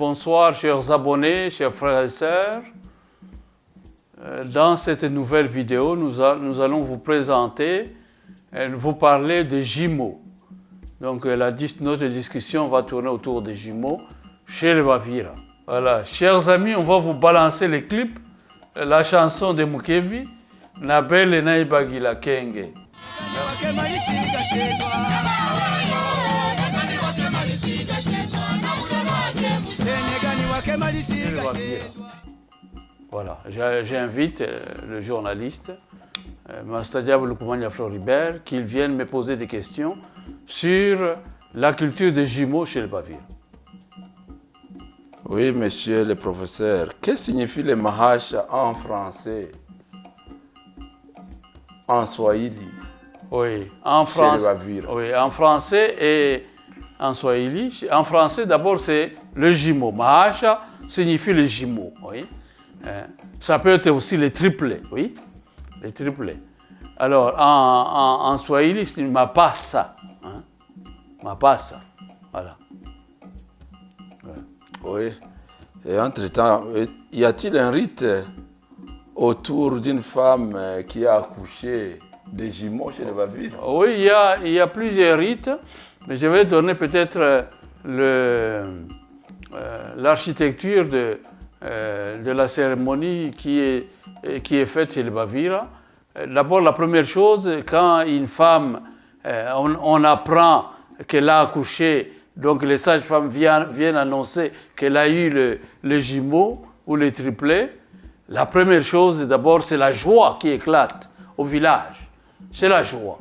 bonsoir, chers abonnés, chers frères et sœurs. Dans cette nouvelle vidéo, nous allons vous présenter, vous parler des jumeaux. Donc notre discussion va tourner autour des jumeaux chez les Bavira. Voilà, chers amis, on va vous balancer les clips, la chanson de Mukevi, Nabele Naibagila Kenge. Voilà, j'invite le journaliste, Mastadiab Lukumania Floribert, qu'il vienne me poser des questions sur la culture des jumeaux chez le Bavira. Oui, monsieur le professeur. Que signifie le mahasha en français, en swahili? Oui, en français. Oui, en français et en swahili. En français, d'abord, c'est le jumeau. Mahasha signifie les jumeaux. Oui. Ça peut être aussi les triplets. Oui, les triplets. Alors, en swahili, c'est mapasa. Hein? Mapasa. Voilà. Oui. Et entre-temps, y a-t-il un rite autour d'une femme qui a accouché des jumeaux chez les Bavira? Oui, il y a plusieurs rites, mais je vais donner peut-être l'architecture de la cérémonie qui est faite chez les Bavira. D'abord, la première chose, quand une femme, on apprend qu'elle a accouché, donc les sages-femmes viennent annoncer qu'elle a eu les jumeaux ou les triplets. La première chose, d'abord, c'est la joie qui éclate au village. C'est la joie.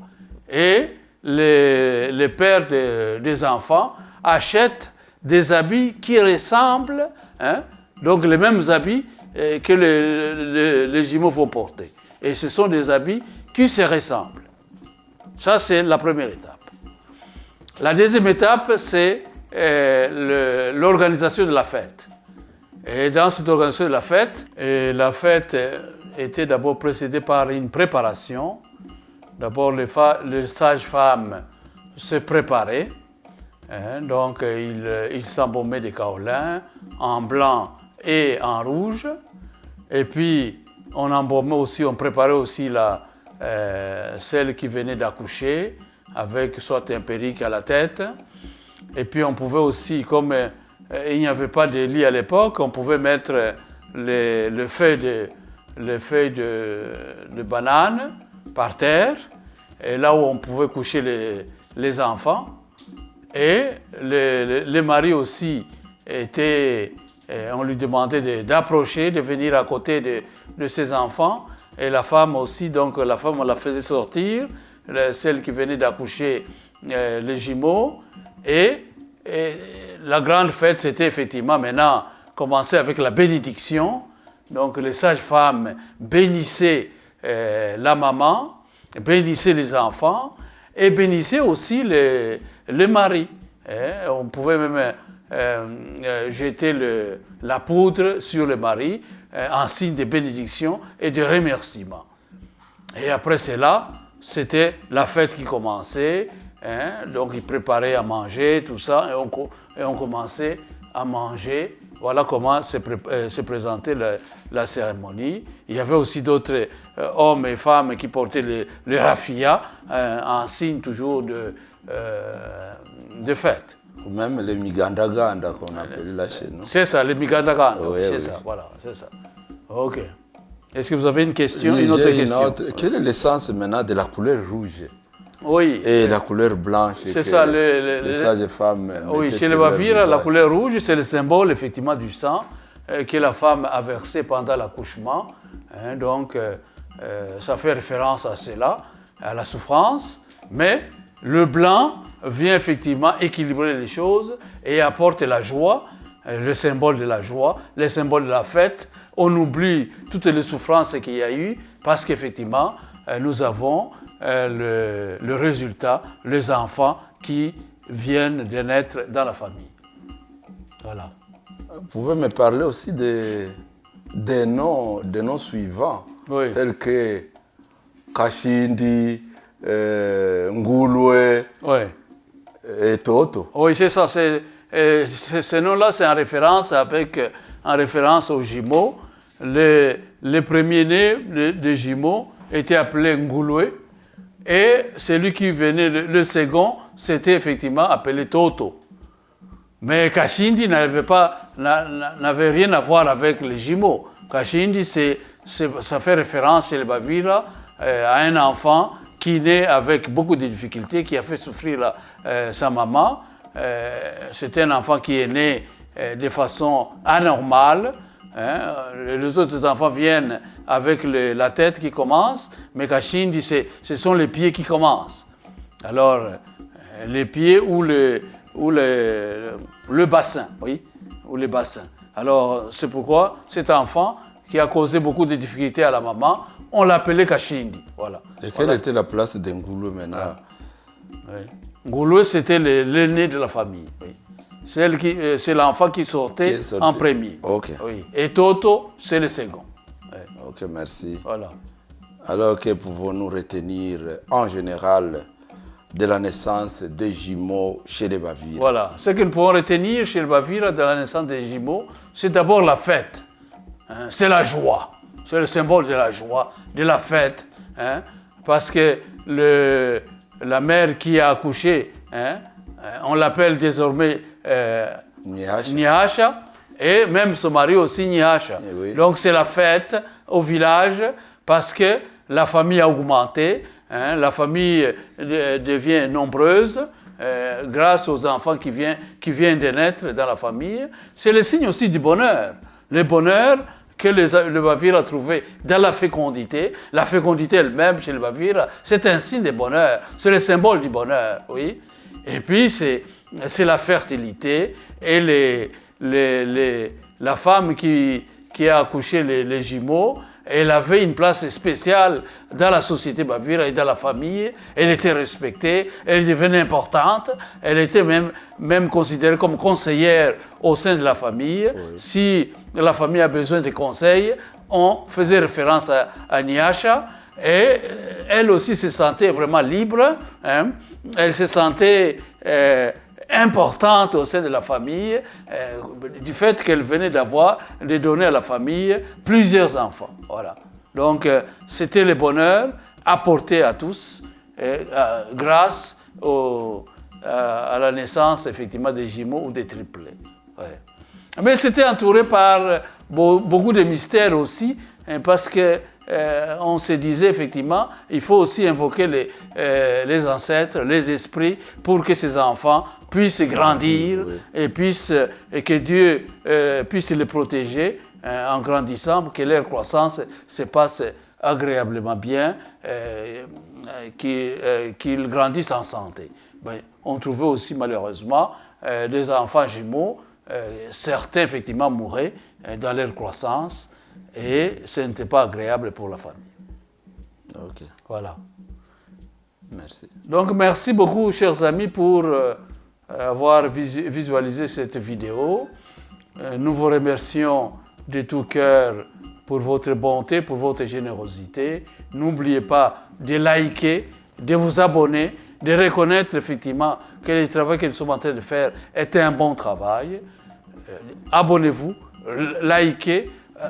Et les pères des enfants achètent des habits qui ressemblent, hein, donc les mêmes habits que les jumeaux vont porter. Et ce sont des habits qui se ressemblent. Ça, c'est la première étape. La deuxième étape, c'est l'organisation de la fête. Et dans cette organisation de la fête était d'abord précédée par une préparation. D'abord, les sages-femmes se préparaient. Hein, donc, ils s'embaumaient des kaolins en blanc et en rouge. Et puis, on préparait aussi celle qui venait d'accoucher, avec soit un perruque à la tête. Et puis on pouvait aussi, comme il n'y avait pas de lit à l'époque, on pouvait mettre les feuilles de banane par terre, et là où on pouvait coucher les enfants. Et les maris aussi on lui demandait d'approcher, de venir à côté de ses enfants. Et la femme aussi, donc la femme, on la faisait sortir, celle qui venait d'accoucher les jumeaux. Et la grande fête, c'était effectivement maintenant commencer avec la bénédiction. Donc les sages-femmes bénissaient la maman, bénissaient les enfants et bénissaient aussi les maris. On pouvait même jeter la poudre sur le mari en signe de bénédiction et de remerciement. Et après cela, c'était la fête qui commençait, hein, donc ils préparaient à manger, tout ça, et on commençait à manger. Voilà comment se présentait la cérémonie. Il y avait aussi d'autres hommes et femmes qui portaient les raffia en signe toujours de fête. Ou même les migandaganda qu'on appelle là chez nous. C'est ça, les migandaganda, oui, c'est ça, voilà, c'est ça. Ok. Est-ce que vous avez une question, oui, une autre question? Quelle est l'essence maintenant de la couleur rouge? Oui. Et la couleur blanche? C'est ça, les sages-femmes. Oui, chez les Bavira, la couleur rouge, c'est le symbole effectivement du sang que la femme a versé pendant l'accouchement. Hein, donc, ça fait référence à cela, à la souffrance. Mais le blanc vient effectivement équilibrer les choses et apporte la joie, le symbole de la joie, le symbole de la fête. On oublie toutes les souffrances qu'il y a eu parce qu'effectivement, nous avons le résultat, les enfants qui viennent de naître dans la famille. Voilà. Vous pouvez me parler aussi des noms suivants, oui, tels que Kashindi, Ngulwe, oui, et Toto. Oui, c'est ça. ce nom-là, c'est en référence aux jumeaux. Les premiers-nés des jumeaux étaient appelés Ngouloué. Et celui qui venait, le second, c'était effectivement appelé Toto. Mais Kashindi n'avait rien à voir avec les jumeaux. Kashindi, ça fait référence chez les Bavira à un enfant qui naît avec beaucoup de difficultés, qui a fait souffrir sa maman. C'est un enfant qui est né de façon anormale. Les autres enfants viennent avec la tête qui commence, mais Kashindi, ce sont les pieds qui commencent. Alors, les pieds ou le bassin, oui, ou les bassins. Alors, c'est pourquoi cet enfant, qui a causé beaucoup de difficultés à la maman, on l'appelait Kashindi. Voilà. Et quelle était la place de Ngouloué maintenant? Oui. Ngouloué, c'était l'aîné de la famille. Oui. C'est l'enfant qui sortait en premier. Okay. Oui. Et Toto, c'est le second. Oui. Ok, merci. Voilà. Alors, que pouvons-nous retenir en général de la naissance des jumeaux chez les Bavira? Voilà. Ce que nous pouvons retenir chez les Bavira de la naissance des jumeaux, c'est d'abord la fête. C'est la joie. C'est le symbole de la joie, de la fête. Parce que la mère qui a accouché, on l'appelle désormais Nyasha, et même son mari aussi Nyasha. Oui. Donc c'est la fête au village parce que la famille a augmenté, la famille devient nombreuse grâce aux enfants qui viennent de naître dans la famille. C'est le signe aussi du bonheur. Le bonheur que le Bavira a trouvé dans la fécondité. La fécondité elle-même chez le Bavira, c'est un signe de bonheur. C'est le symbole du bonheur, oui. Et puis c'est la fertilité et la femme qui a accouché les jumeaux, elle avait une place spéciale dans la société Bavira et dans la famille. Elle était respectée, elle devenait importante, elle était même considérée comme conseillère au sein de la famille. Oui. Si la famille a besoin de conseils, on faisait référence à Nyasha. Et elle aussi se sentait vraiment libre. Elle se sentait importante au sein de la famille, du fait qu'elle venait de donner à la famille plusieurs enfants. Voilà. Donc, c'était le bonheur apporté à tous grâce à la naissance, effectivement, des jumeaux ou des triplés. Ouais. Mais c'était entouré par beaucoup de mystères aussi, parce que on se disait effectivement, il faut aussi invoquer les ancêtres, les esprits, pour que ces enfants puissent grandir, oui. et que Dieu puisse les protéger en grandissant, que leur croissance se passe agréablement bien, qu'ils grandissent en santé. Mais on trouvait aussi malheureusement des enfants jumeaux, certains effectivement mouraient dans leur croissance, et ce n'était pas agréable pour la famille. Ok. Voilà. Merci. Donc, merci beaucoup, chers amis, pour avoir visualisé cette vidéo. Nous vous remercions de tout cœur pour votre bonté, pour votre générosité. N'oubliez pas de liker, de vous abonner, de reconnaître effectivement que le travail que nous sommes en train de faire est un bon travail. Abonnez-vous, likez,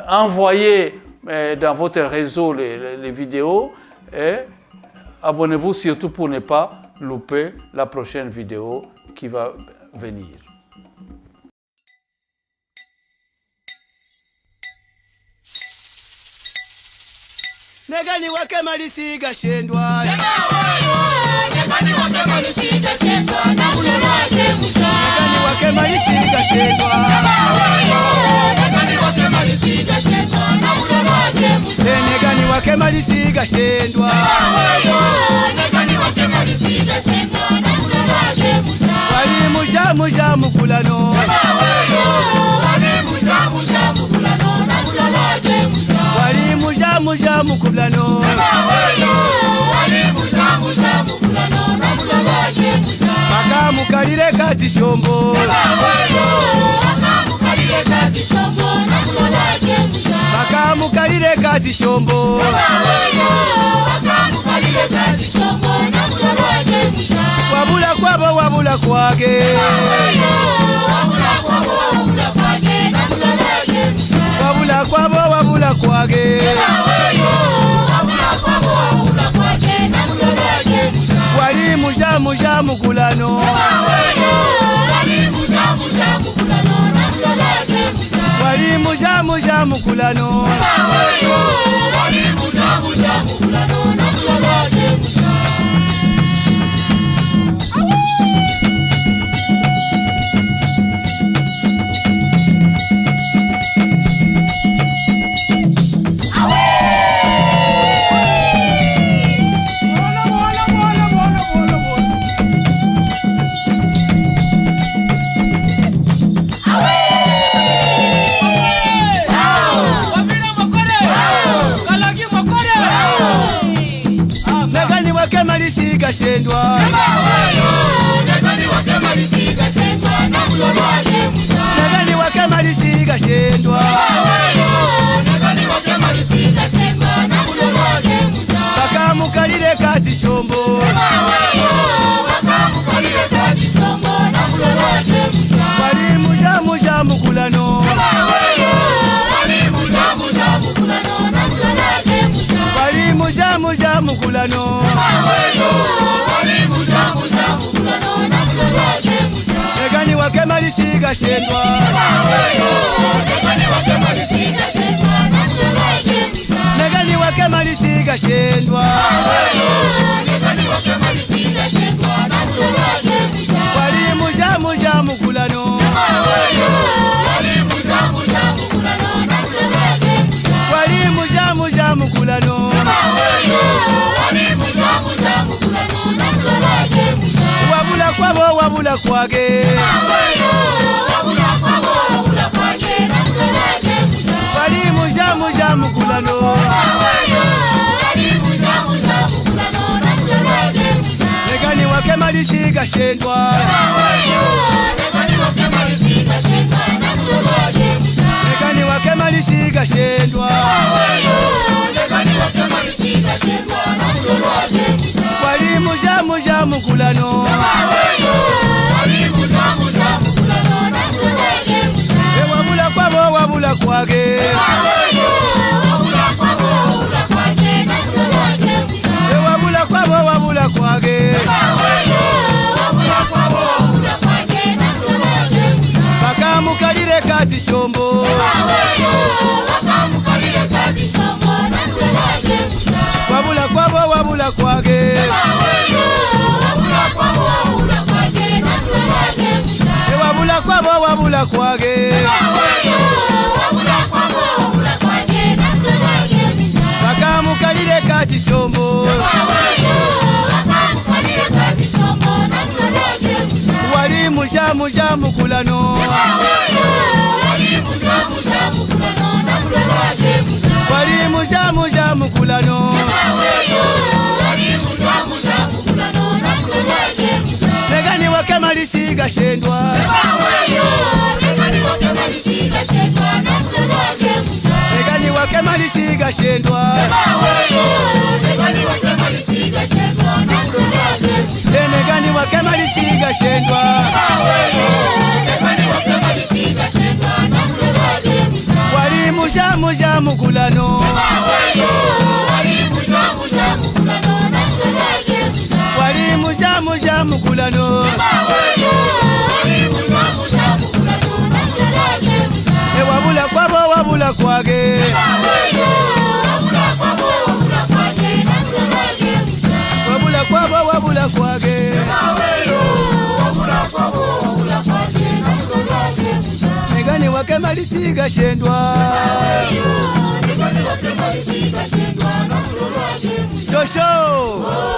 envoyez dans votre réseau les vidéos et abonnez-vous surtout pour ne pas louper la prochaine vidéo qui va venir. Negani wake malisiga shendwa. Negani wake malisiga shendwa. Na ulolo wake musha. Negani wake malisiga shendwa. Negani wake malisiga shendwa. Na ulolo wake musha. Negani wake malisiga shendwa. Negani wake malisiga shendwa. Na ulolo wake musha. Wali musha musha mukulano. Wali musha musha mukulano. Na ulolo wake musha. Wali musha musha mukulano. Bakamukalire kati shombo. Bakamukalire kati shombo. Bakamukalire kati shombo. Bakamukalire kati shombo. wabula kwabo wabula kwage wabula kwabo wabula kwage wali muja mukulano wali muja mukulano Malisiga shendwa Nagani wake malisiga shendwa Nagani wake malisiga shendwa Baka mukalire kati shombo Wali muja mukulano Wali muja mukulano Negani wake malisiga shendwa Negani wake malisiga shendwa Wali muja mukulano Wali muja mukulano wabula kwabo wabula kwage wali muja mukulano negani wake malisiga shendwa negani wake malisiga shendwa wali muja mukulano wabula kwabo wabula kwage wabula kwabo wabula kwage baka mukalire kati shombo wabula kwabo wabula kwage wabula kwabo wabula kwage baka mukalire kati shombo wali muja mukulano wali muja mukulano negani wake malisiga shendwa negani wake malisiga shendwa negani wake malisiga shendwa wali muja mukulano wali muja mukulano wabula kwabo wabula kwage wabula kwabo wabula kwage negani wake malisiga shendwa Shosho